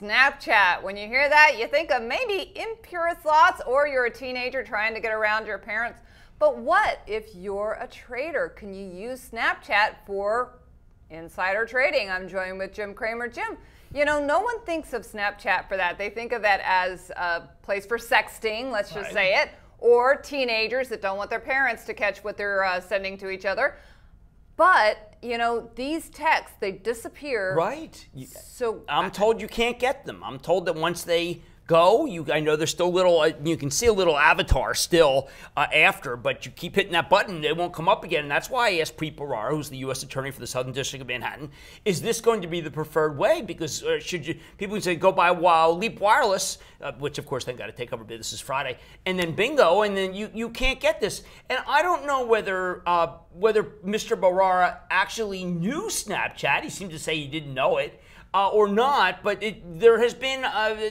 Snapchat. When you hear that, you think of maybe impure thoughts, or you're a teenager trying to get around your parents. But what if you're a trader? Can you use Snapchat for insider trading? I'm joined with Jim Cramer. Jim, you know, no one thinks of Snapchat for that. They think of it as a place for sexting, let's just say it, or teenagers that don't want their parents to catch what they're sending to each other. But, you know, these texts, they disappear. Right. So I'm told you can't get them. I'm told that once they go, I know there's still little, you can see a little avatar still after, but you keep hitting that button, they won't come up again. And that's why I asked Preet Bharara, who's the U.S. Attorney for the Southern District of Manhattan, is this going to be the preferred way? Because people can say go by Leap Wireless, which of course they've got to take over business Friday, and then bingo, and then you can't get this. And I don't know whether Mr. Bharara actually knew Snapchat. He seemed to say he didn't know it. Or not, but there has been,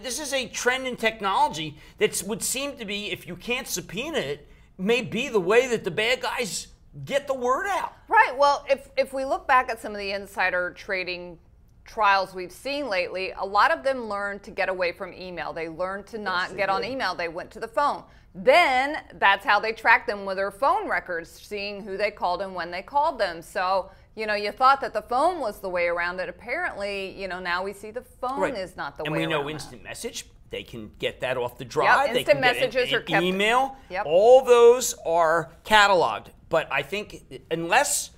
this is a trend in technology that would seem to be, if you can't subpoena it, may be the way that the bad guys get the word out. Right, well, if we look back at some of the insider trading trials we've seen lately, a lot of them learned to get away from email. They learned to not get on email. They went to the phone. Then that's how they tracked them with their phone records, seeing who they called and when they called them. So, you know, you thought that the phone was the way around it. Apparently, you know, now we see the phone is not the way around. And we know instant message. They can get that off the drive. Yep, instant messages are kept. Email. Yep. All those are cataloged. But I think unless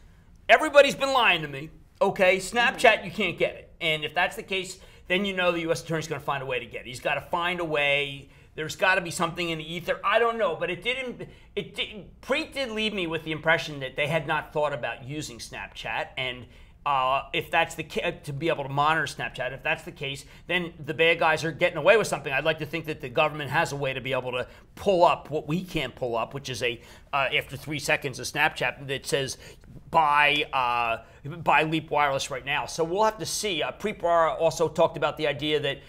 everybody's been lying to me, okay, Snapchat, you can't get it. And if that's the case, then you know the U.S. Attorney's going to find a way to get it. He's got to find a way. There's got to be something in the ether. I don't know, but Preet did leave me with the impression that they had not thought about using Snapchat, and if that's the case, to be able to monitor Snapchat, if that's the case, then the bad guys are getting away with something. I'd like to think that the government has a way to be able to pull up what we can't pull up, which is after 3 seconds of Snapchat that says buy Leap Wireless right now. So we'll have to see. Preet Bharara also talked about the idea that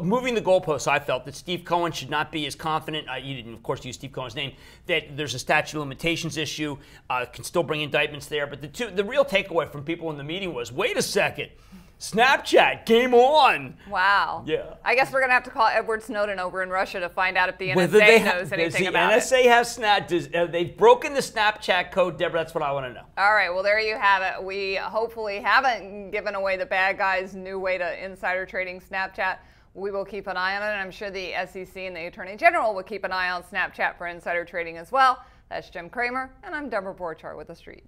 moving the goalposts. I felt that Steve Cohen should not be as confident. You didn't, of course, use Steve Cohen's name. That there's a statute of limitations issue. Can still bring indictments there. But the real takeaway from people in the meeting was, wait a second. Snapchat, game on. Wow. Yeah. I guess we're going to have to call Edward Snowden over in Russia to find out if the NSA knows anything about it. Does the NSA have Snap? They've broken the Snapchat code, Deborah? That's what I want to know. All right. Well, there you have it. We hopefully haven't given away the bad guys' new way to insider trading Snapchat. We will keep an eye on it, and I'm sure the SEC and the Attorney General will keep an eye on Snapchat for insider trading as well. That's Jim Cramer, and I'm Deborah Borchard with The Street.